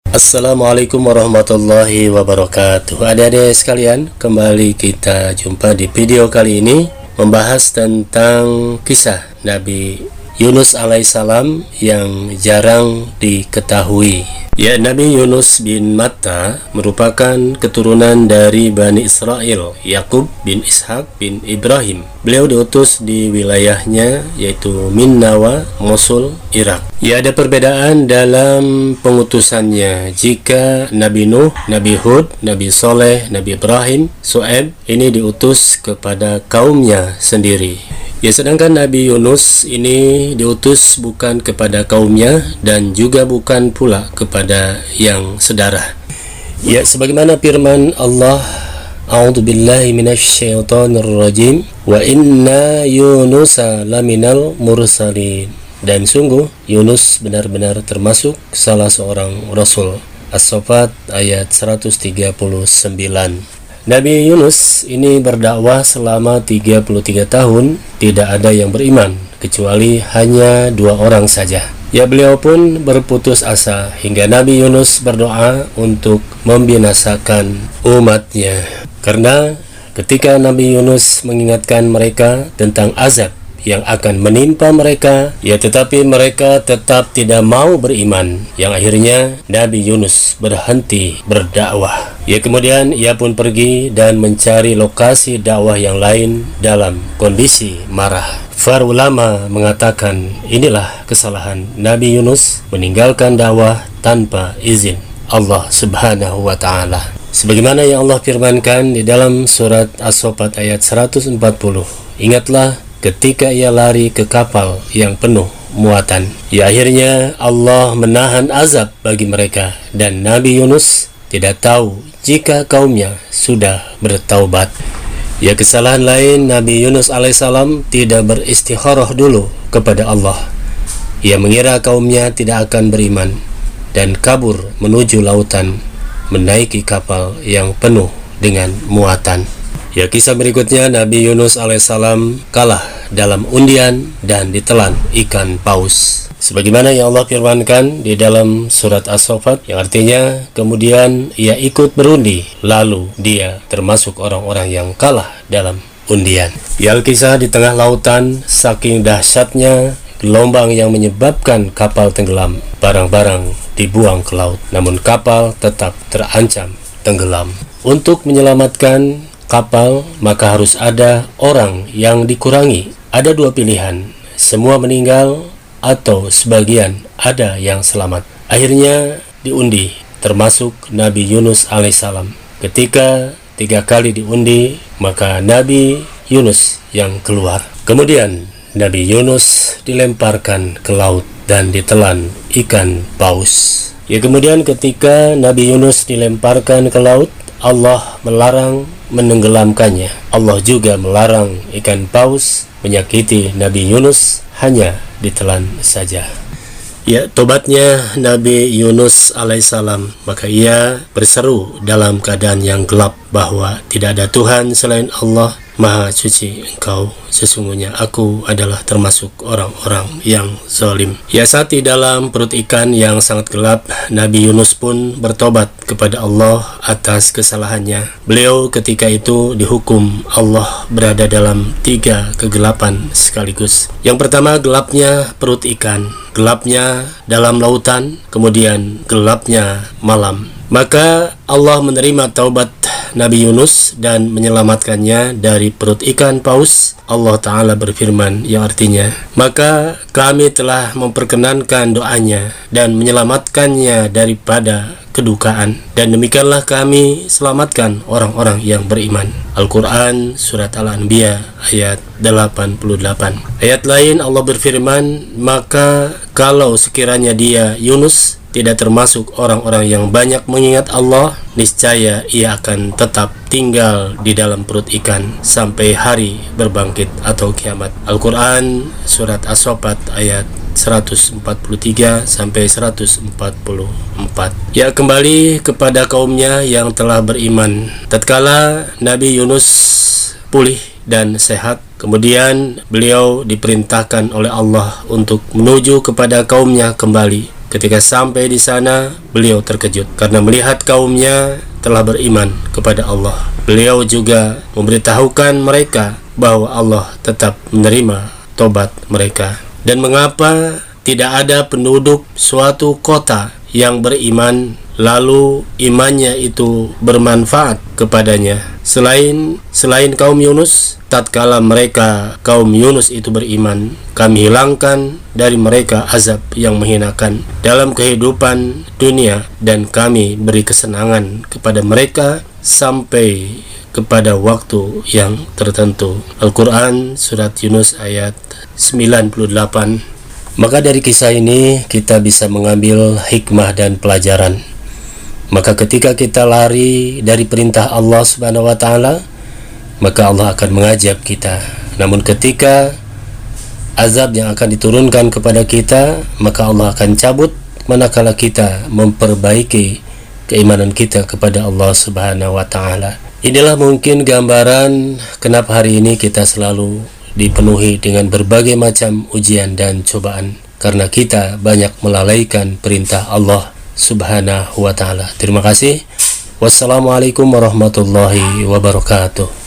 Assalamualaikum warahmatullahi wabarakatuh. Adik-adik sekalian, kembali kita jumpa di video kali ini membahas tentang kisah Nabi Yunus alaihissalam yang jarang diketahui. Ya, Nabi Yunus bin Matta merupakan keturunan dari Bani Israel, Yakub bin Ishak bin Ibrahim. Beliau diutus di wilayahnya yaitu Ninawah, Mosul, Irak. Ya, ada perbedaan dalam pengutusannya. Jika Nabi Nuh, Nabi Hud, Nabi Soleh, Nabi Ibrahim, Shu'aib ini diutus kepada kaumnya sendiri. Ya, sedangkan Nabi Yunus ini diutus bukan kepada kaumnya dan juga bukan pula kepada yang sedarah. Ya, sebagaimana firman Allah, A'udzubillahi minasyaitonirrajim, wa inna Yunusa laminal mursalin. Dan sungguh Yunus benar-benar termasuk salah seorang rasul. As-Saffat ayat 139. Nabi Yunus ini berdakwah selama 33 tahun, tidak ada yang beriman kecuali hanya 2 orang saja. Ya, beliau pun berputus asa hingga Nabi Yunus berdoa untuk membinasakan umatnya. Karena ketika Nabi Yunus mengingatkan mereka tentang azab yang akan menimpa mereka, ya tetapi mereka tetap tidak mau beriman, yang akhirnya Nabi Yunus berhenti berdakwah. Ya, kemudian ia pun pergi dan mencari lokasi dakwah yang lain dalam kondisi marah. Para ulama mengatakan inilah kesalahan Nabi Yunus meninggalkan dakwah tanpa izin Allah Subhanahu wa ta'ala. Sebagaimana yang Allah firmankan di dalam surat As-Saffat ayat 140. Ingatlah ketika ia lari ke kapal yang penuh muatan. Ya, akhirnya Allah menahan azab bagi mereka dan Nabi Yunus tidak tahu jika kaumnya sudah bertaubat. Ya, kesalahan lain Nabi Yunus alaihissalam tidak beristikharah dulu kepada Allah. Ia mengira kaumnya tidak akan beriman dan kabur menuju lautan menaiki kapal yang penuh dengan muatan. Ya, kisah berikutnya Nabi Yunus alaihissalam kalah dalam undian dan ditelan ikan paus. Sebagaimana yang Allah firmankan di dalam surat As-Saffat, yang artinya kemudian ia ikut berundi, lalu dia termasuk orang-orang yang kalah dalam undian. Ya, kisah di tengah lautan, saking dahsyatnya gelombang yang menyebabkan kapal tenggelam, barang-barang dibuang ke laut, namun kapal tetap terancam tenggelam. Untuk menyelamatkan kapal, maka harus ada orang yang dikurangi. Ada 2 pilihan, semua meninggal atau sebagian ada yang selamat. Akhirnya diundi, termasuk Nabi Yunus alaihissalam. Ketika 3 kali diundi, maka Nabi Yunus yang keluar. Kemudian Nabi Yunus dilemparkan ke laut dan ditelan ikan paus. Ya, kemudian ketika Nabi Yunus dilemparkan ke laut, Allah melarang menenggelamkannya. Allah juga melarang ikan paus menyakiti Nabi Yunus, hanya ditelan saja. Ya, tobatnya Nabi Yunus alaihissalam, maka ia berseru dalam keadaan yang gelap bahwa tidak ada Tuhan selain Allah, Maha suci Engkau, sesungguhnya aku adalah termasuk orang-orang yang zalim. Ya, saat di dalam perut ikan yang sangat gelap, Nabi Yunus pun bertobat kepada Allah atas kesalahannya. Beliau ketika itu dihukum Allah berada dalam 3 kegelapan sekaligus. Yang pertama, gelapnya perut ikan, gelapnya dalam lautan, kemudian gelapnya malam. Maka Allah menerima taubat Nabi Yunus dan menyelamatkannya dari perut ikan paus. Allah Ta'ala berfirman yang artinya, maka kami telah memperkenankan doanya dan menyelamatkannya daripada kedukaan, dan demikianlah kami selamatkan orang-orang yang beriman. Al-Quran Surat Al-Anbiya ayat 88. Ayat lain Allah berfirman, maka kalau sekiranya dia Yunus tidak termasuk orang-orang yang banyak mengingat Allah, niscaya ia akan tetap tinggal di dalam perut ikan sampai hari berbangkit atau kiamat. Al-Quran Surat As-Saffat ayat 143 sampai 144. Ya, kembali kepada kaumnya yang telah beriman. Tatkala Nabi Yunus pulih dan sehat, kemudian beliau diperintahkan oleh Allah untuk menuju kepada kaumnya kembali. Ketika sampai di sana, beliau terkejut karena melihat kaumnya telah beriman kepada Allah. Beliau juga memberitahukan mereka bahwa Allah tetap menerima tobat mereka. Dan mengapa tidak ada penduduk suatu kota yang beriman lalu imannya itu bermanfaat kepadanya selain kaum Yunus? Tatkala mereka kaum Yunus itu beriman, kami hilangkan dari mereka azab yang menghinakan dalam kehidupan dunia, dan kami beri kesenangan kepada mereka sampai kepada waktu yang tertentu. Al-Quran Surat Yunus ayat 98. Maka dari kisah ini kita bisa mengambil hikmah dan pelajaran. Maka ketika kita lari dari perintah Allah Subhanahu wa Ta'ala, maka Allah akan mengajab kita. Namun ketika azab yang akan diturunkan kepada kita, maka Allah akan cabut manakala kita memperbaiki keimanan kita kepada Allah Subhanahu wa Ta'ala. Inilah mungkin gambaran kenapa hari ini kita selalu dipenuhi dengan berbagai macam ujian dan cobaan, karena kita banyak melalaikan perintah Allah Subhanahu wa Ta'ala. Terima kasih. Wassalamualaikum warahmatullahi wabarakatuh.